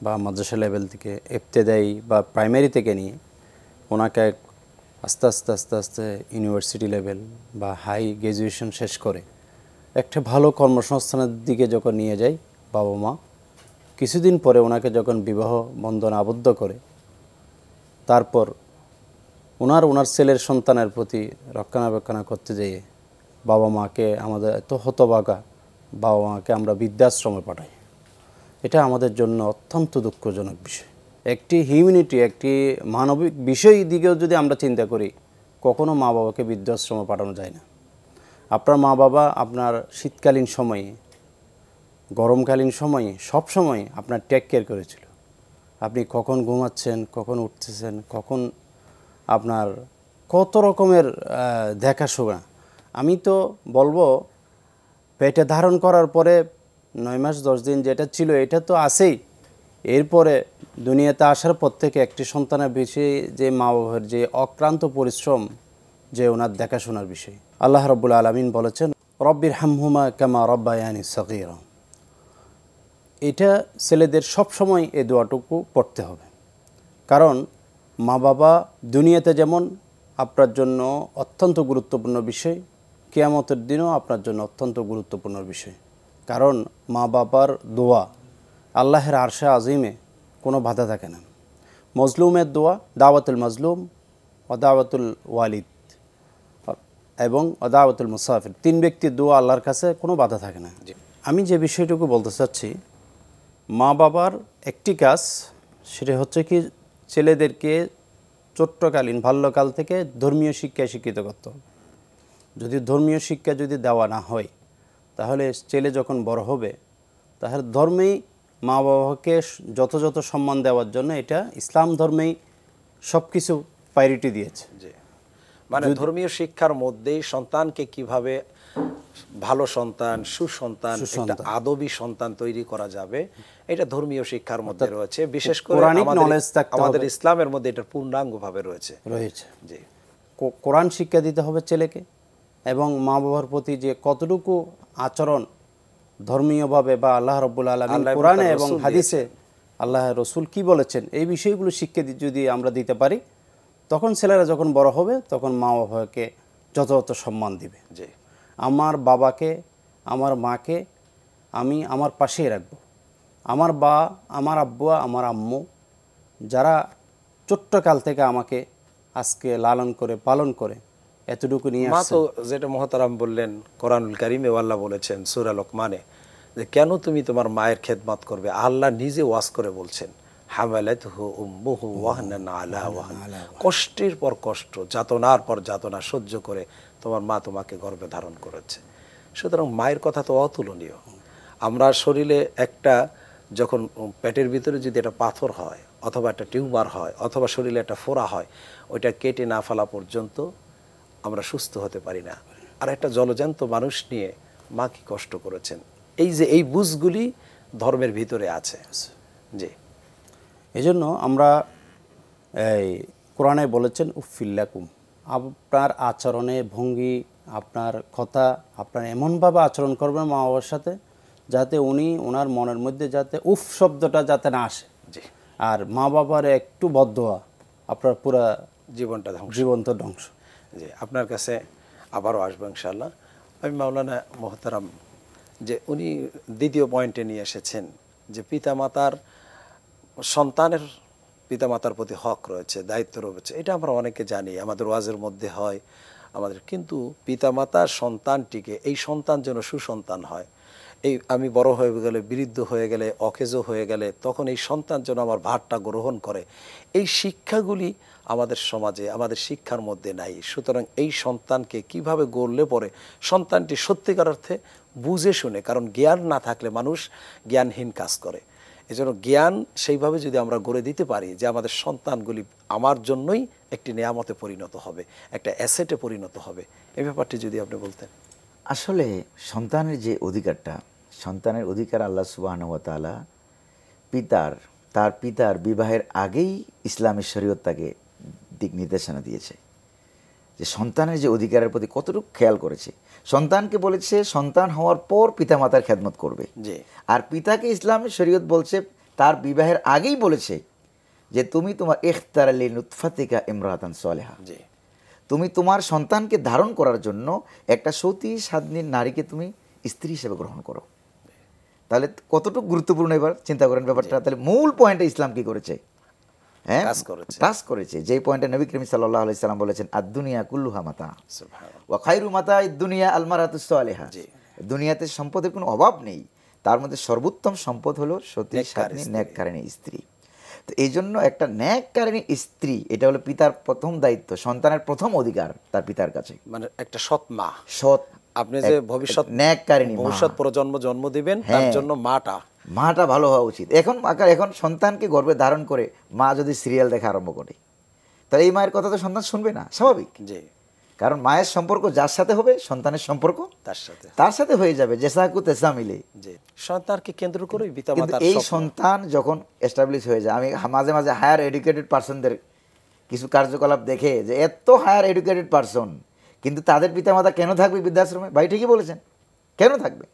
বা মাদ্রাসা লেভেল থেকে ইবতেদায়ী বা প্রাইমারি থেকে নিয়ে ওনাকে আস্তে আস্তে আস্তে আস্তে ইউনিভার্সিটি লেভেল বা হাই গ্র্যাজুয়েশন শেষ করে একটা ভালো কর্মসংস্থানের দিকে যখন নিয়ে যায় বাবা মা, কিছুদিন পরে ওনাকে যখন বিবাহ বন্ধনে আবদ্ধ করে, তারপর ওনার ছেলের সন্তানের প্রতি রক্ষণাবেক্ষণ করতে যেয়ে বাবা মাকে আমাদের এত হতভাগা বাবা মাকে আমরা বৃদ্ধাশ্রমে পাঠাই, এটা আমাদের জন্য অত্যন্ত দুঃখজনক বিষয়। একটি হিউম্যানিটি, একটি মানবিক বিষয় দিকেও যদি আমরা চিন্তা করি, কখনো মা বাবাকে বৃদ্ধাশ্রমে পাঠানো যায় না। আপনার মা বাবা আপনার শীতকালীন সময়ে, গরমকালীন সময়ে, সব সময় আপনার টেক কেয়ার করেছিল। আপনি কখন ঘুমাচ্ছেন, কখন উঠতেছেন, কখন আপনার কত রকমের দেখাশোনা। আমি তো বলবো পেটে ধারণ করার পরে 9 মাস 10 দিন যেটা ছিল এটা তো আছেই, এরপরে দুনিয়াতে আসার পর থেকে একটি সন্তানের বিষয়ে যে মা বাবার যে অক্লান্ত পরিশ্রম, যে ওনার দেখাশোনার বিষয়, আল্লাহ রাব্বুল আলামিন বলেছেন রব্বির হামহুমা কামা রব্বায়ানি সগীরা। এটা ছেলেদের সব সময় এই দোয়াটুকু পড়তে হবে, কারণ মা বাবা দুনিয়াতে যেমন আপনার জন্য অত্যন্ত গুরুত্বপূর্ণ বিষয়, কিয়ামতের দিনও আপনার জন্য অত্যন্ত গুরুত্বপূর্ণ বিষয়। কারণ মা বাবার দোয়া আল্লাহর আরশে আজিমে কোনো বাধা থাকে না। মজলুমের দোয়া, দাওয়াতুল মাজলুম, দাওয়াতুল ওয়ালিদ এবং দাওয়াতুল মুসাফির, 3 ব্যক্তির দোয়া আল্লাহর কাছে কোনো বাধা থাকে না। আমি যে বিষয়টুকু বলতে চাচ্ছি, মা বাবার একটি কাজ, সেটা হচ্ছে কি ছেলেদেরকে ছোট্টকালীন বাল্যকাল থেকে ধর্মীয় শিক্ষায় শিক্ষিত করতে হবে। যদি ধর্মীয় শিক্ষা যদি দেওয়া না হয়, তাহলে ছেলে যখন বড় হবে, তাহলে ধর্মেই মা বাবাকে যথাযথ সম্মান দেওয়ার জন্য এটা ইসলাম ধর্মেই সব কিছু প্রায়োরিটি দিয়েছে। জি, মানে ধর্মীয় শিক্ষার মধ্যেই সন্তানকে কিভাবে ভালো সন্তান, সুসন্তান, একটা আদবী সন্তান তৈরি করা যাবে, এটা ধর্মীয় শিক্ষার মধ্যে রয়েছে। বিশেষ করে আমাদের ইসলামের মধ্যে এটা পূর্ণাঙ্গভাবে রয়েছে। জি, কোরআন শিক্ষা দিতে হবে ছেলেকে, এবং মা বাবার প্রতি যে কতটুকু আচরণ ধর্মীয়ভাবে বা আল্লাহ রাব্বুল আলামিন কোরআনে এবং হাদিসে আল্লাহ রসুল কি বলেছেন, এই বিষয়গুলো শিক্ষা যদি আমরা দিতে পারি, তখন ছেলেরা যখন বড় হবে তখন মা বাবাকে যথাযথ সম্মান দিবে। জি, আমার বাবাকে, আমার মাকে আমি আমার পাশেই রাখবো। আমার আমার আব্বু, আমার আম্মু, যারা ছোট্টকাল থেকে আমাকে আজকে লালন করে পালন করে এতটুকু নিয়ে মা তো যেটা মুহতারাম বললেন, কোরআনুল কারীমে আল্লাহ বলেছেন সূরা লোকমানে যে কেন তুমি তোমার মায়ের খেদমত করবে। আল্লাহ নিজে ওয়াজ করে বলছেন হামালাতহু উম্মুহু ওয়াহনান আলা ওয়াহন, কষ্টের পর কষ্ট, যাতনার পর যাতনা সহ্য করে তোমার মা তোমাকে গর্ভে ধারণ করেছে। সুতরাং মায়ের কথা তো অতুলনীয়। আমরা শরীরে একটা যখন পেটের ভিতরে যদি একটা পাথর হয়, অথবা একটা টিউমার হয়, অথবা শরীরে একটা ফোড়া হয়, ওইটা কেটে না ফেলা পর্যন্ত আমরা সুস্থ হতে পারি না। আর একটা জলজান্ত মানুষ নিয়ে মা কি কষ্ট করেছেন, এই যে এই বুঝগুলি ধর্মের ভিতরে আছে। জি, এই জন্য আমরা এই কোরআনে বলেছেন উফিল্লাকুম, আপনার আচরণে ভঙ্গি, আপনার কথা, আপনার এমনভাবে আচরণ করবেন মা বাবার সাথে যাতে ওনার মনের মধ্যে যাতে উফ শব্দটা যাতে না আসে। জি, আর মা বাবার একটু বদদোয়া আপনার পুরা জীবনটা ধ্বংস। জি, আপনার কাছে আবারও আসবো ইনশাআল্লাহ। আমি মাওলানা মোহতারাম যে উনি দ্বিতীয় পয়েন্টে নিয়ে এসেছেন যে পিতামাতার সন্তানের পিতামাতার প্রতি হক রয়েছে, দায়িত্ব রয়েছে, এটা আমরা অনেকে জানি, আমাদের ওয়াজের মধ্যে হয় আমাদের। কিন্তু পিতামাতার সন্তানটিকে, এই সন্তান যেন সুসন্তান হয়, এই আমি বড় হয়ে গেলে, বৃদ্ধ হয়ে গেলে, অকেজো হয়ে গেলে, তখন এই সন্তান যেন আমার ভারটা গ্রহণ করে, এই শিক্ষাগুলি আমাদের সমাজে, আমাদের শিক্ষার মধ্যে নাই। সুতরাং এই সন্তানকে কিভাবে গড়লে পরে সন্তানটি সত্যিকার অর্থে বুঝে শুনে, কারণ জ্ঞান না থাকলে মানুষ জ্ঞানহীন কাজ করে। এজন্য জ্ঞান সেইভাবে যদি আমরা গড়ে দিতে পারি যে আমাদের সন্তানগুলি আমার জন্যই একটি নেয়ামতে পরিণত হবে, একটা অ্যাসেটে পরিণত হবে, এই ব্যাপারটি যদি আপনি বলতেন। আসলে সন্তানের যে অধিকারটা, সন্তানের অধিকার আল্লাহ সুবহানাহু ওয়া তাআলা তার পিতার বিবাহের আগেই ইসলামী শরীয়ত তাকে দিক নির্দেশনা দিয়েছে যে সন্তানের যে অধিকারের প্রতি কতটুকু খেয়াল করেছে। সন্তানকে বলেছে সন্তান হওয়ার পর পিতামাতার খেদমত করবে, আর পিতাকে ইসলামী শরীয়ত বলছে তার বিবাহের আগেই বলেছে যে তুমি তোমার ইখতারা লিনুতফাতিকা ইমরাতান সালেহা, তুমি তোমার সন্তানকে ধারণ করার জন্য একটা সতী সাধ্বী নারীকে তুমি স্ত্রী হিসেবে গ্রহণ করো। তাহলে কতটুকু গুরুত্বপূর্ণ এবার চিন্তা করেন ব্যাপারটা। তাহলে মূল পয়েন্টে ইসলাম কি করেছে? হ্যাঁ, কাজ করেছে। যে পয়েন্টে নবী করিম সাল্লাল্লাহু আলাইহি সাল্লাম বলেছেন আদ-দুনিয়া কুল্লুহা মাতা ওয়া খায়রু মাতা'আদ দুনিয়া আল মারাতুস সালিহা, দুনিয়াতে সম্পদের কোনো অভাব নেই, তার মধ্যে সর্বোত্তম সম্পদ হলো সতী সাধ্বী ন্যাককারিণী স্ত্রী। তো এই জন্য একটা ন্যাককারিণী স্ত্রী, এটা হলো পিতার প্রথম দায়িত্ব, সন্তানের প্রথম অধিকার তার পিতার কাছে। মানে একটা সৎ মা, সৎ আপনি যে ভবিষ্যৎ ন্যাককারিণী ভবিষ্যৎ প্রজন্ম জন্ম দিবেন, তার জন্য মাটা ভালো হওয়া উচিত। এখন সন্তানকে গর্ভে ধারণ করে মা যদি সিরিয়াল দেখা আরম্ভ করে, তাহলে এই মায়ের কথা তো সন্তান শুনবে না, স্বাভাবিক। জি, কারণ মায়ের সম্পর্ক যার সাথে হবে, সন্তানের সম্পর্ক তার সাথে হয়ে যাবে, জেসাকু তেসা মিলে। সন্তানকে কেন্দ্র করে পিতামাতার এই সন্তান যখন এস্টাবলিশ হয়ে যায়, আমি মাঝে মাঝে হায়ার এডুকেটেড পার্সনদের কিছু কার্যকলাপ দেখে যে এত হায়ার এডুকেটেড পার্সন, কিন্তু তাদের পিতামাতা কেন থাকবে বৃদ্ধাশ্রমে? ভাই ঠিকই বলেছেন, কেন থাকবে?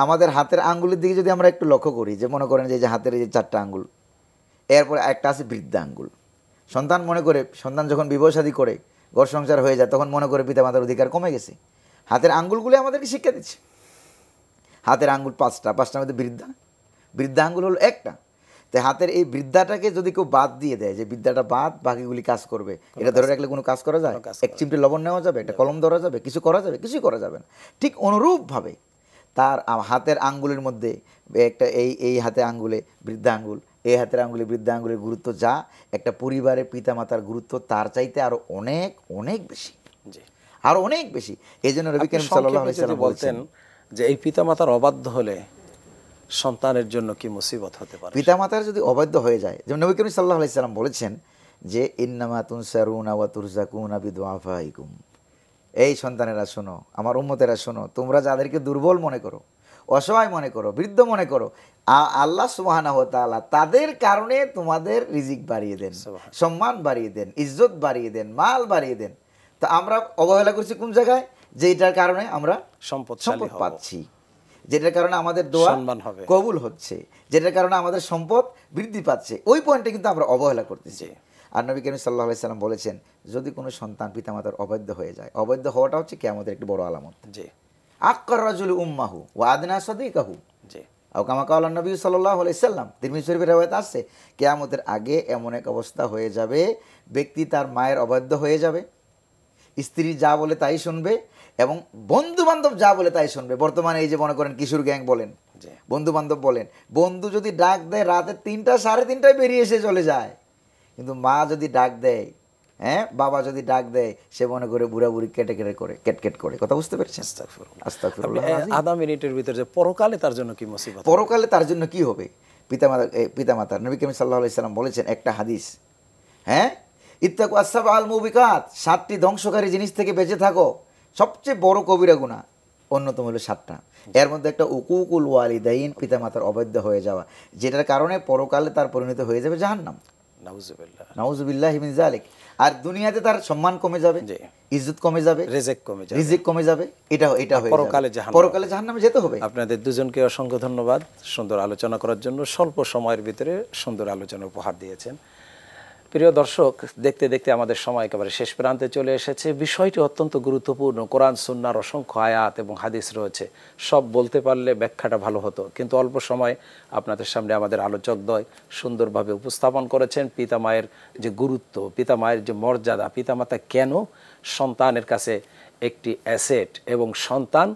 আমাদের হাতের আঙ্গুলের দিকে যদি আমরা একটু লক্ষ্য করি, যে মনে করেন যে হাতের এই যে 4টা আঙ্গুল, এরপরে একটা আছে বৃদ্ধা আঙ্গুল। সন্তান যখন বিবাহ শাদী করে ঘর সংসার হয়ে যায়, তখন মনে করে পিতামাতার অধিকার কমে গেছে। হাতের আঙ্গুলগুলো আমাদেরকে শিক্ষা দিচ্ছে। হাতের আঙ্গুল 5টার মধ্যে বৃদ্ধা আঙ্গুল হলো একটা। তো হাতের এই বৃদ্ধাটাকে যদি কেউ বাদ দিয়ে দেয়, যে বৃদ্ধাটা বাদ, বাকিগুলি কাজ করবে, এটা ধরে রাখলে কোনো কাজ করা যায়? এক চিমটি লবণ নেওয়া যাবে? একটা কলম ধরা যাবে? কিছু করা যাবে? কিছুই করা যাবে না। ঠিক অনুরূপভাবে তার হাতের আঙ্গুলের মধ্যে একটা এই হাতে আঙ্গুলে বৃদ্ধা আঙ্গুল, এই হাতের আঙ্গুলে বৃদ্ধা আঙ্গুলের গুরুত্ব যা, একটা পরিবারের পিতামাতার গুরুত্ব তার চাইতে আরো অনেক অনেক বেশি, আরো অনেক বেশি। এই জন্য নবী করিম সাল্লাল্লাহু আলাইহি ওয়াসাল্লাম বলতেন যে এই পিতামাতার অবাধ্য হলে সন্তানের জন্য কি মুসিবত হতে পারে। পিতামাতার যদি অবাধ্য হয়ে যায়, যেমন নবী করিম সাল্লাল্লাহু আলাইহি ওয়াসাল্লাম বলেছেন যে ইন্নামা তুনসারুনা ওয়া তুরজাকুনা বিদুআফাইকুম, এই সন্তানেরা শোনো, আমার উম্মতেরা শোনো, তোমরা যাদেরকে দুর্বল মনে করো, অসহায় মনে করো, বৃদ্ধ মনে করো, আল্লাহ সুবহানাহু ওয়া তাআলা তাদের কারণে তোমাদের রিজিক বাড়িয়ে দেন, সম্মান বাড়িয়ে দেন, ইজ্জত বাড়িয়ে দেন, মাল বাড়িয়ে দেন। তা আমরা অবহেলা করছি কোন জায়গায়? যে এটার কারণে আমরা সম্পদ পাচ্ছি, যেটার কারণে আমাদের দোয়া কবুল হচ্ছে, যেটার কারণে আমাদের সম্পদ বৃদ্ধি পাচ্ছে, ওই পয়েন্টে কিন্তু আমরা অবহেলা করতেছি। আর নবী করিম সাল্লাল্লাহু আলাইহি সাল্লাম বলেছেন, যদি কোনো সন্তান পিতামাতার অবাধ্য হয়ে যায়, অবাধ্য হওয়াটা হচ্ছে কিয়ামতের একটি বড় আলামত। আক্কার রাজুলু উম্মাহু ওয়া আদনা সাদিকাহু, আও কামা ক্বালা নবী সাল্লাল্লাহু আলাইহি সাল্লাম, তিরমিজি শরীফের riwayat আছে, কিয়ামতের আগে এমন এক অবস্থা হয়ে যাবে, ব্যক্তি তার মায়ের অবাধ্য হয়ে যাবে, স্ত্রী যা বলে তাই শুনবে, এবং বন্ধু বান্ধব যা বলে তাই শুনবে। বর্তমানে এই যে মনে করেন কিশোর গ্যাং বলেন, বন্ধু বান্ধব বলেন, বন্ধু যদি ডাক দেয় রাতে 3টা 3:30টায় বেরিয়ে এসে চলে যায়, কিন্তু মা যদি ডাক দেয়, বাবা যদি ডাক দেয়, সে মনে করে বুড়া বুড়ি কেট করে। কথা বুঝতে পেরেছেন? আস্তাগফিরুল্লাহ। আধা মিনিটের ভিতরে যে পরকালে তার জন্য কি মুসিবত, পরকালে তার জন্য কি হবে? পিতামাতার নবী করিম সাল্লাল্লাহু আলাইহি সাল্লাম বলেছেন একটা হাদিস, ইত্তাকু আসসাবাল মুবিকাত, 7টি ধ্বংসকারী জিনিস থেকে বেঁচে থাকো। সবচেয়ে বড় কবিরা গুনাহ অন্যতম হলো 7টা। এর মধ্যে একটা উকুকুল ওয়ালিদাইন, পিতামাতার অবাধ্য হয়ে যাওয়া, যেটার কারণে পরকালে তার পরিণত হয়ে যাবে জাহান্নাম। নাউযুবিল্লাহি মিন যালিক। আর দুনিয়াতে তার সম্মান কমে যাবে, ইজ্জত কমে যাবে, রিজিক কমে যাবে, এটা হয়ে পরকালে জাহান্নামে যেতে হবে। আপনাদের দুজনকে অসংখ্য ধন্যবাদ সুন্দর আলোচনা করার জন্য। স্বল্প সময়ের ভিতরে সুন্দর আলোচনা উপহার দিয়েছেন। প্রিয় দর্শক, দেখতে দেখতে আমাদের সময় একেবারে শেষ প্রান্তে চলে এসেছে। বিষয়টি অত্যন্ত গুরুত্বপূর্ণ। কোরআন সুন্নাহর অসংখ্য আয়াত এবং হাদিস রয়েছে, সব বলতে পারলে ব্যাখ্যাটা ভালো হতো, কিন্তু অল্প সময় আপনাদের সামনে আমাদের আলোচকদ্বয় সুন্দরভাবে উপস্থাপন করেছেন পিতামায়ের যে গুরুত্ব, পিতামায়ের যে মর্যাদা, পিতামাতা কেন সন্তানের কাছে একটি অ্যাসেট, এবং সন্তান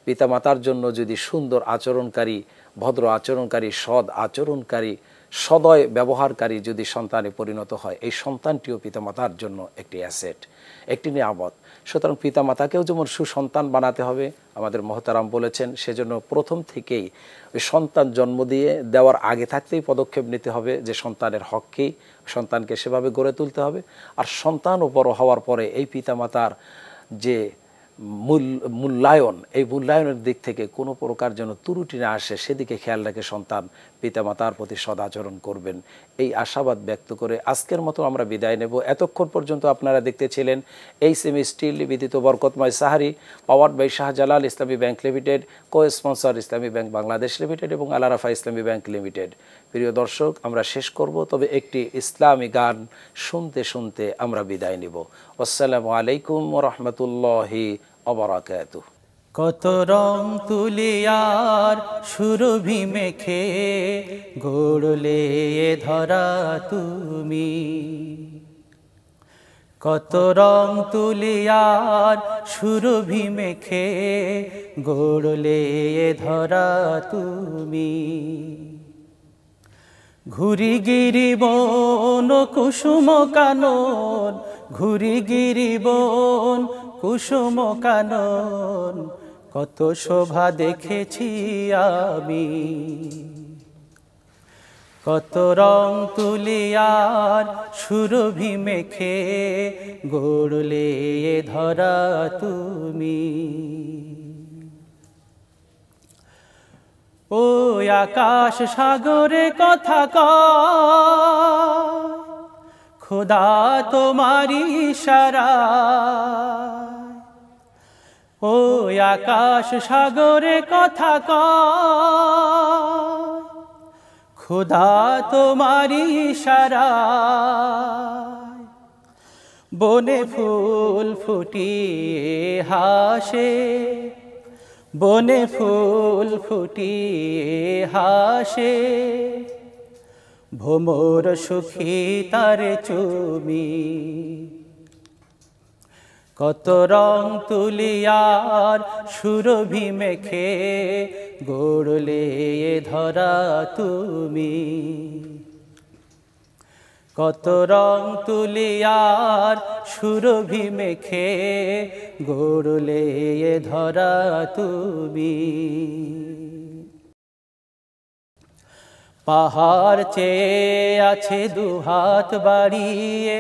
পিতামাতার জন্য যদি সুন্দর আচরণকারী, ভদ্র আচরণকারী, সৎ আচরণকারী, সদয় ব্যবহারকারী যদি সন্তানে পরিণত হয়, এই সন্তানটিও পিতামাতার জন্য একটি অ্যাসেট, একটি নিয়ামত। সুতরাং পিতামাতাকেও যেমন সুসন্তান বানাতে হবে, আমাদের মহতারাম বলেছেন, সেজন্য প্রথম থেকেই ওই সন্তান জন্ম দেওয়ার আগে থাকতেই পদক্ষেপ নিতে হবে যে সন্তানের হককেই, সন্তানকে সেভাবে গড়ে তুলতে হবে। আর সন্তানও বড় হওয়ার পরে এই পিতামাতার যে মূল্যায়ন, এই মূল্যায়নের দিক থেকে কোনো প্রকার যেন ত্রুটি না আসে, সেদিকে খেয়াল রেখে সন্তান পিতামাতার প্রতি সদাচরণ করবেন, এই আশাবাদ ব্যক্ত করে আজকের মতো আমরা বিদায় নেব। এতক্ষণ পর্যন্ত আপনারা দেখতেছিলেন এইচএম স্টিল বিদিত বরকতময় sehri, powered by Shahjalal Islami bank limited, co sponsor Islami bank Bangladesh limited এবং আল আরাফা ইসলামী ব্যাংক লিমিটেড। প্রিয় দর্শক, আমরা শেষ করব, তবে একটি ইসলামী গান শুনতে শুনতে আমরা বিদায় নেব। আসসালামু আলাইকুম ওয়া রাহমাতুল্লাহি ওয়া বারাকাতুহু। কত রং তুলিয়ার সুরভি মেখে গড়লে ধরা তুমি, কত রং তুলিয়ার সুরভি মেখে গড়লে এ ধরা তুমি। ঘুরি গিরি বন কুসুম কানন, ঘুরি গিরি বন কুসুম কানন, কত শোভা দেখেছি আমি। কত রং তুলিয়ার সুরভি মেখে গড়লে এ ধরা তুমি। ও আকাশ সাগরে কথা কয়, খোদা তোমারি ইশারায়। ও আকাশ সাগরে কথা কয়, খোদা তোমারি ইশারায়। বনে ফুল ফুটিয়ে হাসে, বনে ফুল ফুটিয়ে হাসে, ভোমর সুখী তারে চুমি। কত রং তুলিয়ার সুরভি মেখে গড়লে এ ধরা তুমি। কত রং তুলিয়ার সুরভি মেখে গড়লে এ ধরা তুমি। পাহাড় চেয়ে আছে দুহাত বাড়িয়ে,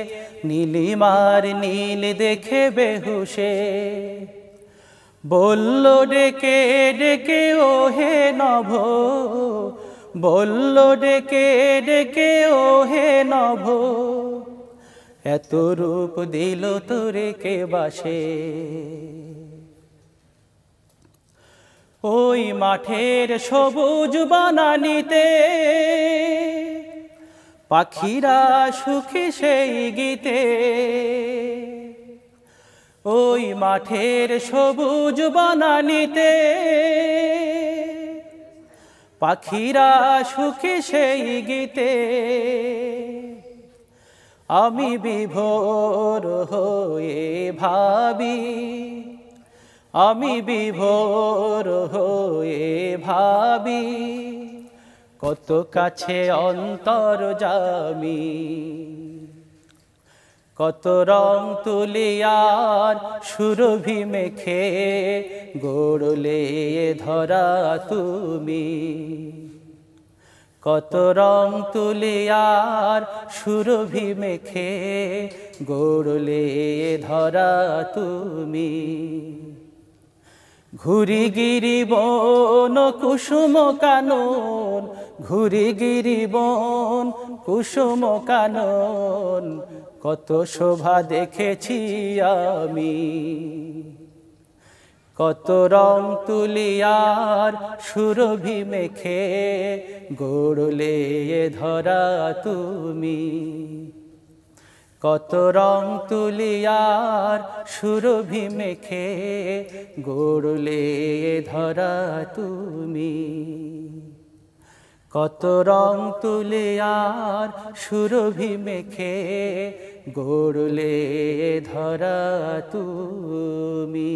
নীলিমার নীল দেখে বেহুশে, বলল ডেকে ডেকে ও হে নভ, বলল ডেকে ডেকে ও হে নভ, এত রূপ দিল তোরে কে বাসে। ওই মাঠের সবুজ বনানীতে পাখিরা সুখী সেই গীতে, ওই মাঠের সবুজ বনানীতে পাখিরা সুখী সেই গীতে। আমি বিভোর হয়ে ভাবি, আমি বিভোর হয়ে ভাবি, কত কাছে অন্তর্যামী। কত রং তুলিয়ার সুরভি মেখে গড়লে এ ধরা তুমি। কত রং তুলিয়ার সুরভি মেখে গড়লে এ ধরা তুমি। ঘুরি গিরি বন কুসুম কানন, ঘুরি গিরি বন কুসুম কানন, কত শোভা দেখেছি আমি। কত রং তুলিয়ার সুরভি মেখে গড়লে এ ধরা তুমি। কত রং তুলিয়ার সুরভি মেখে গড়লে এ ধরা তুমি। কত রং তুলিয়ার সুরভি মেখে গড়লে এ ধরা তুমি।